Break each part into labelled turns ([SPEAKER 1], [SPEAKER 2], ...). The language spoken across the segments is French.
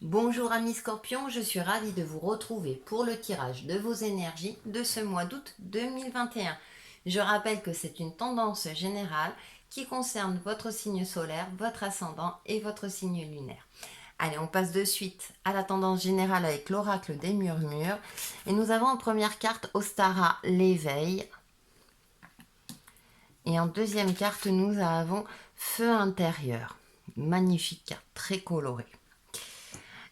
[SPEAKER 1] Bonjour amis Scorpions, je suis ravie de vous retrouver pour le tirage de vos énergies de ce mois d'août 2021. Je rappelle que c'est une tendance générale qui concerne votre signe solaire, votre ascendant et votre signe lunaire. Allez, on passe de suite à la tendance générale avec l'oracle des murmures. Et nous avons en première carte Ostara, l'éveil. Et en deuxième carte, nous avons Feu intérieur. Magnifique carte, très colorée.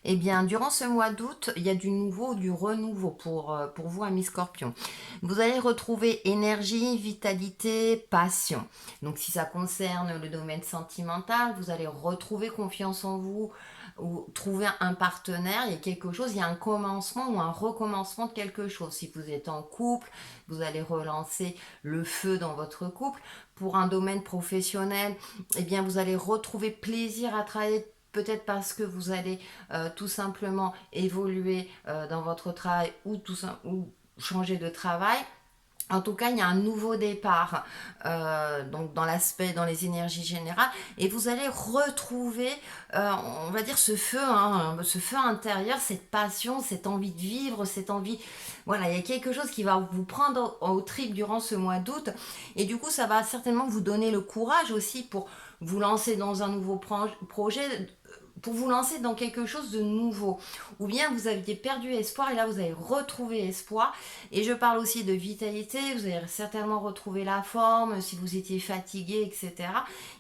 [SPEAKER 1] Eh bien, durant ce mois d'août, il y a du nouveau, du renouveau pour vous, amis Scorpions. Vous allez retrouver énergie, vitalité, passion. Donc, si ça concerne le domaine sentimental, vous allez retrouver confiance en vous ou trouver un partenaire. Il y a quelque chose, il y a un commencement ou un recommencement de quelque chose. Si vous êtes en couple, vous allez relancer le feu dans votre couple. Pour un domaine professionnel, eh bien, vous allez retrouver plaisir à travailler peut-être parce que vous allez tout simplement évoluer dans votre travail ou changer de travail. En tout cas, il y a un nouveau départ donc dans l'aspect, dans les énergies générales, et vous allez retrouver, on va dire, ce feu intérieur, cette passion, cette envie de vivre, cette envie. Voilà, il y a quelque chose qui va vous prendre au trip durant ce mois d'août, et du coup, ça va certainement vous donner le courage aussi pour vous lancer dans un nouveau projet, pour vous lancer dans quelque chose de nouveau. Ou bien vous aviez perdu espoir et là vous avez retrouvé espoir. Et je parle aussi de vitalité, vous allez certainement retrouver la forme si vous étiez fatigué, etc.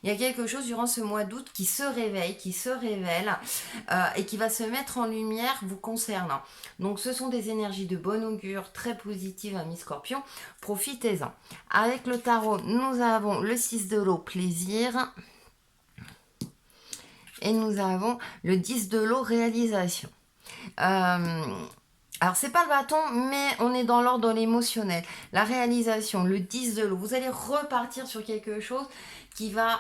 [SPEAKER 1] Il y a quelque chose durant ce mois d'août qui se réveille, qui se révèle et qui va se mettre en lumière vous concernant. Donc ce sont des énergies de bon augure, très positives à mi-scorpion. Profitez-en. Avec le tarot, nous avons le 6 de l'eau, plaisir. Et nous avons le 10 de l'eau, réalisation. Alors, c'est pas le bâton, mais on est dans l'ordre de l'émotionnel. La réalisation, le 10 de l'eau. Vous allez repartir sur quelque chose qui va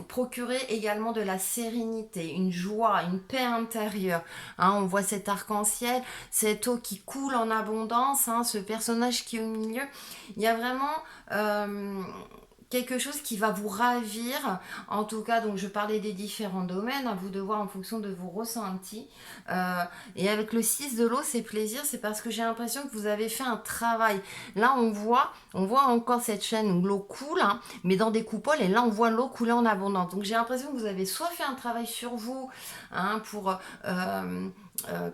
[SPEAKER 1] procurer également de la sérénité, une joie, une paix intérieure. Hein, on voit cet arc-en-ciel, cette eau qui coule en abondance, hein, ce personnage qui est au milieu. Il y a vraiment quelque chose qui va vous ravir. En tout cas, donc je parlais des différents domaines, à vous de voir en fonction de vos ressentis. Et avec le 6 de l'eau, c'est plaisir, c'est parce que j'ai l'impression que vous avez fait un travail. Là, on voit encore cette chaîne où l'eau coule, hein, mais dans des coupoles, et là, on voit l'eau couler en abondance. Donc j'ai l'impression que vous avez soit fait un travail sur vous, hein,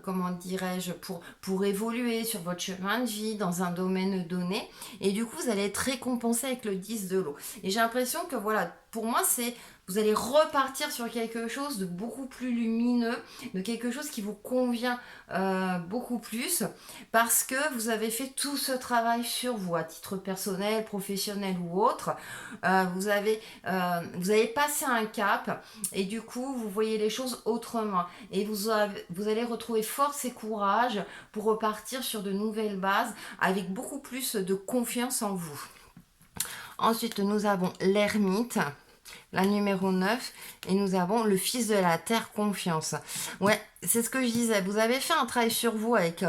[SPEAKER 1] comment dirais-je, pour évoluer sur votre chemin de vie dans un domaine donné. Et du coup, vous allez être récompensé avec le 10 de l'eau. Et j'ai l'impression que voilà, pour moi, vous allez repartir sur quelque chose de beaucoup plus lumineux, de quelque chose qui vous convient beaucoup plus, parce que vous avez fait tout ce travail sur vous, à titre personnel, professionnel ou autre. Vous avez passé un cap, et du coup, vous voyez les choses autrement. Et vous allez retrouver force et courage pour repartir sur de nouvelles bases, avec beaucoup plus de confiance en vous. Ensuite, nous avons l'ermite, la numéro 9, et nous avons le fils de la terre, confiance. Ouais, c'est ce que je disais, vous avez fait un travail sur vous avec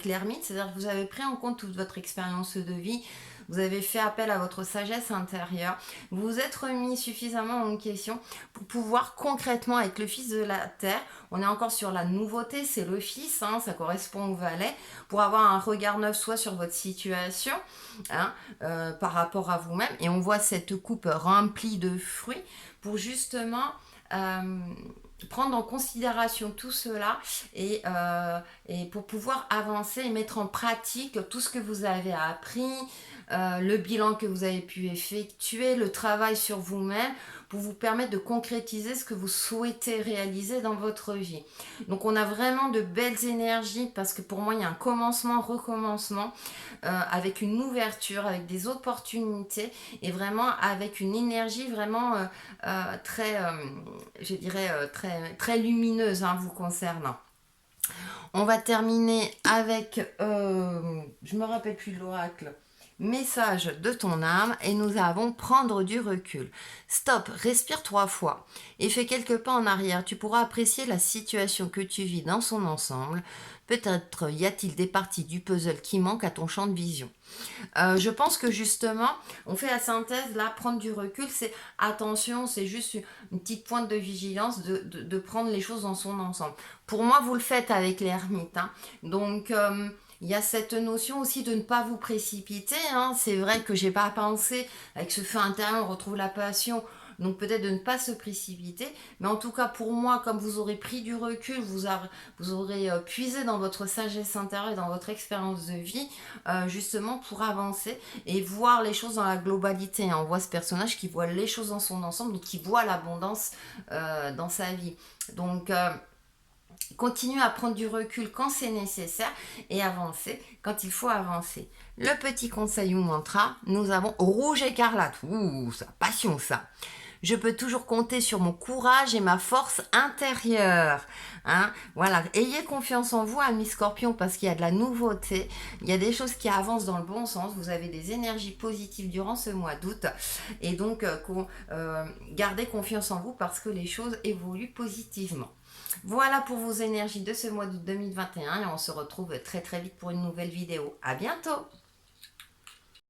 [SPEAKER 1] l'ermite, c'est-à-dire que vous avez pris en compte toute votre expérience de vie, vous avez fait appel à votre sagesse intérieure, vous vous êtes remis suffisamment en question pour pouvoir concrètement, avec le fils de la terre, on est encore sur la nouveauté, c'est le fils, hein, ça correspond au valet, pour avoir un regard neuf soit sur votre situation, hein, par rapport à vous-même, et on voit cette coupe remplie de fruits pour justement prendre en considération tout cela et pour pouvoir avancer et mettre en pratique tout ce que vous avez appris, le bilan que vous avez pu effectuer, le travail sur vous-même pour vous permettre de concrétiser ce que vous souhaitez réaliser dans votre vie. Donc on a vraiment de belles énergies parce que pour moi il y a un commencement, recommencement avec une ouverture, avec des opportunités et vraiment avec une énergie vraiment très, je dirais, très lumineuse hein, vous concernant. On va terminer avec, je me rappelle plus de l'oracle. Message de ton âme et nous avons prendre du recul. Stop, respire 3 fois et fais quelques pas en arrière. Tu pourras apprécier la situation que tu vis dans son ensemble. Peut-être y a-t-il des parties du puzzle qui manquent à ton champ de vision. Je pense que justement, on fait la synthèse, là, prendre du recul, c'est attention, c'est juste une petite pointe de vigilance de prendre les choses dans son ensemble. Pour moi, vous le faites avec l'ermite, hein. Donc, il y a cette notion aussi de ne pas vous précipiter, hein. C'est vrai que j'ai pas pensé, avec ce feu intérieur, on retrouve la passion. Donc peut-être de ne pas se précipiter, mais en tout cas pour moi, comme vous aurez pris du recul, vous aurez puisé dans votre sagesse intérieure et dans votre expérience de vie, justement pour avancer et voir les choses dans la globalité. On voit ce personnage qui voit les choses dans son ensemble, donc qui voit l'abondance dans sa vie. Donc continue à prendre du recul quand c'est nécessaire et avancer quand il faut avancer. Le petit conseil ou mantra, nous avons rouge écarlate. Ouh, ça passion ça. Je peux toujours compter sur mon courage et ma force intérieure. Hein, voilà, ayez confiance en vous, amis Scorpion, parce qu'il y a de la nouveauté, il y a des choses qui avancent dans le bon sens, vous avez des énergies positives durant ce mois d'août, et donc gardez confiance en vous parce que les choses évoluent positivement. Voilà pour vos énergies de ce mois d'août 2021 et on se retrouve très très vite pour une nouvelle vidéo. À bientôt!